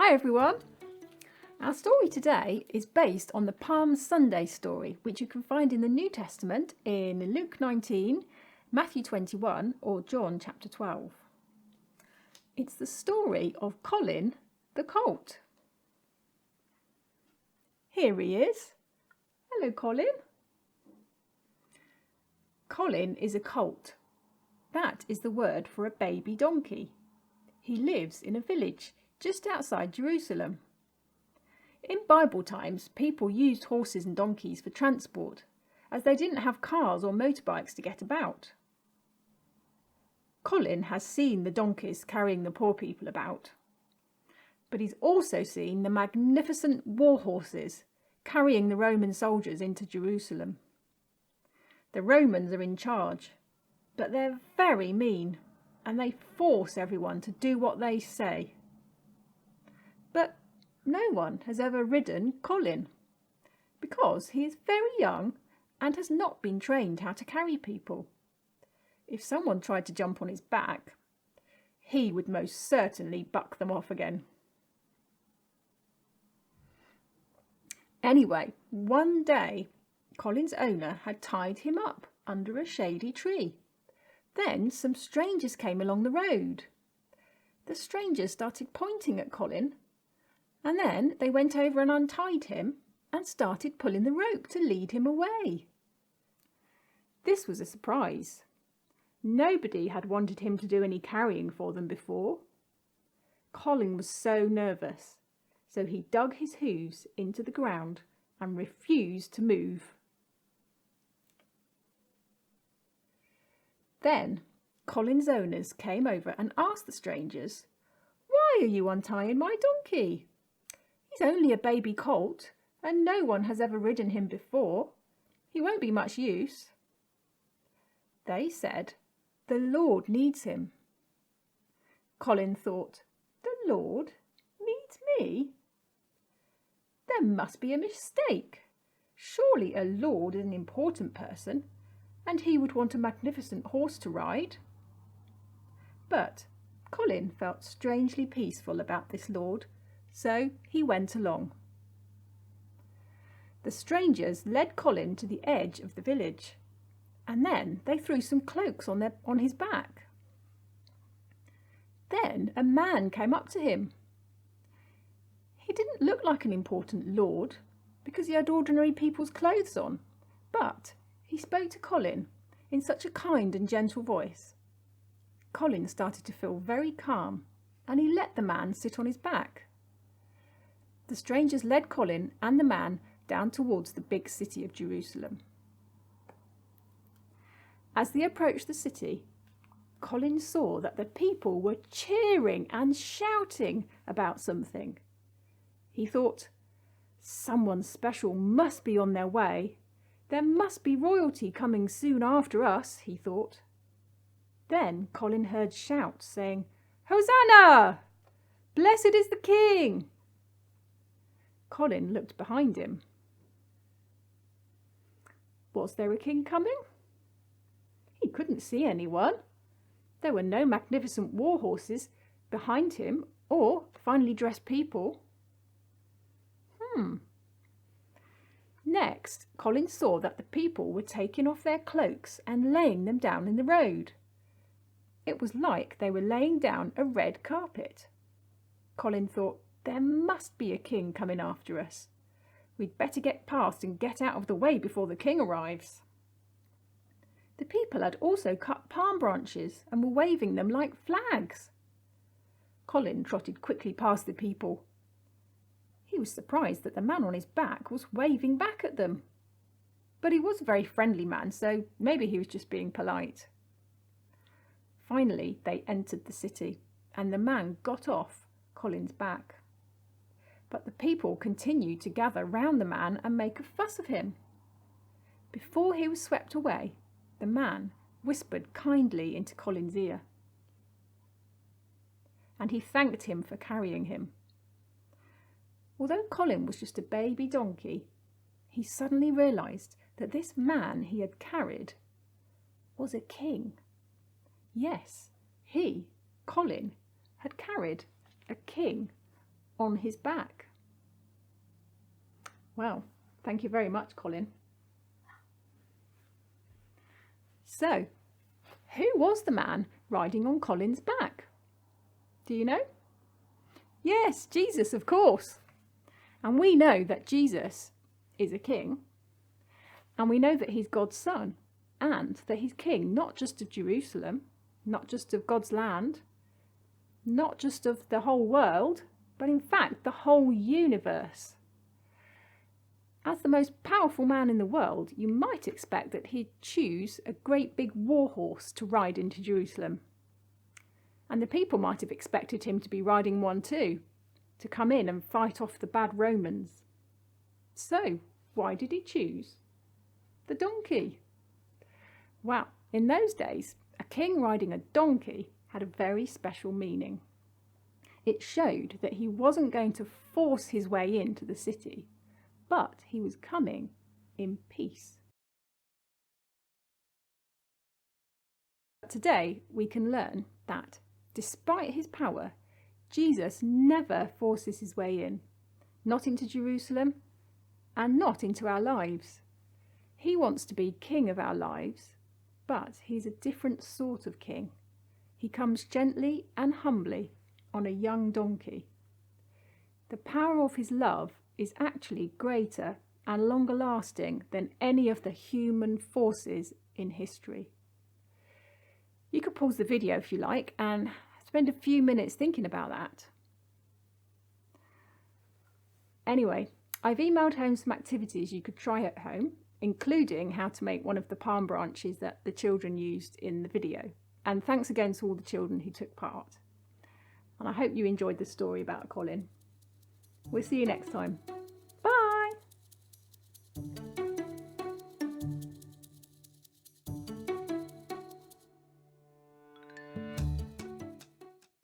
Hi everyone! Our story today is based on the Palm Sunday story, which you can find in the New Testament in Luke 19, Matthew 21 or John chapter 12. It's the story of Colin the colt. Here he is. Hello Colin. Colin is a colt. That is the word for a baby donkey. He lives in a village just outside Jerusalem. In Bible times, people used horses and donkeys for transport, as they didn't have cars or motorbikes to get about. Colin has seen the donkeys carrying the poor people about, but he's also seen the magnificent war horses carrying the Roman soldiers into Jerusalem. The Romans are in charge, but they're very mean, and they force everyone to do what they say. But no one has ever ridden Colin, because he is very young and has not been trained how to carry people. If someone tried to jump on his back, he would most certainly buck them off again. Anyway, one day, Colin's owner had tied him up under a shady tree. Then some strangers came along the road. The strangers started pointing at Colin, and then they went over and untied him and started pulling the rope to lead him away. This was a surprise. Nobody had wanted him to do any carrying for them before. Colin was so nervous, so he dug his hooves into the ground and refused to move. Then Colin's owners came over and asked the strangers, "Why are you untying my donkey? He's only a baby colt, and no one has ever ridden him before. He won't be much use." They said, "The Lord needs him." Colin thought, "The Lord needs me? There must be a mistake. Surely a lord is an important person, and he would want a magnificent horse to ride." But Colin felt strangely peaceful about this lord, so he went along. The strangers led Colin to the edge of the village, and then they threw some cloaks on his back. Then a man came up to him. He didn't look like an important lord, because he had ordinary people's clothes on, but he spoke to Colin in such a kind and gentle voice. Colin started to feel very calm, and he let the man sit on his back. The strangers led Colin and the man down towards the big city of Jerusalem. As they approached the city, Colin saw that the people were cheering and shouting about something. He thought, "Someone special must be on their way. There must be royalty coming soon after us," he thought. Then Colin heard shouts saying, "Hosanna! Blessed is the King!" Colin looked behind him. Was there a king coming? He couldn't see anyone. There were no magnificent war horses behind him or finely dressed people. Next, Colin saw that the people were taking off their cloaks and laying them down in the road. It was like they were laying down a red carpet. Colin thought, there must be a king coming after us. We'd better get past and get out of the way before the king arrives. The people had also cut palm branches and were waving them like flags. Colin trotted quickly past the people. He was surprised that the man on his back was waving back at them. But he was a very friendly man, so maybe he was just being polite. Finally, they entered the city, and the man got off Colin's back. But the people continued to gather round the man and make a fuss of him. Before he was swept away, the man whispered kindly into Colin's ear, and he thanked him for carrying him. Although Colin was just a baby donkey, he suddenly realised that this man he had carried was a king. Yes, he, Colin, had carried a king on his back. Well, thank you very much, Colin. So, who was the man riding on Colin's back? Do you know? Yes, Jesus, of course. And we know that Jesus is a king. And we know that he's God's son. And that he's king, not just of Jerusalem, not just of God's land, not just of the whole world, but in fact the whole universe. As the most powerful man in the world, you might expect that he'd choose a great big war horse to ride into Jerusalem. And the people might have expected him to be riding one too, to come in and fight off the bad Romans. So, why did he choose the donkey? Well, in those days, a king riding a donkey had a very special meaning. It showed that he wasn't going to force his way into the city, but he was coming in peace. Today, we can learn that, despite his power, Jesus never forces his way in, not into Jerusalem and not into our lives. He wants to be king of our lives, but he's a different sort of king. He comes gently and humbly on a young donkey. The power of his love is actually greater and longer lasting than any of the human forces in history. You could pause the video if you like and spend a few minutes thinking about that. Anyway, I've emailed home some activities you could try at home, including how to make one of the palm branches that the children used in the video. And thanks again to all the children who took part. And I hope you enjoyed the story about Colin. We'll see you next time.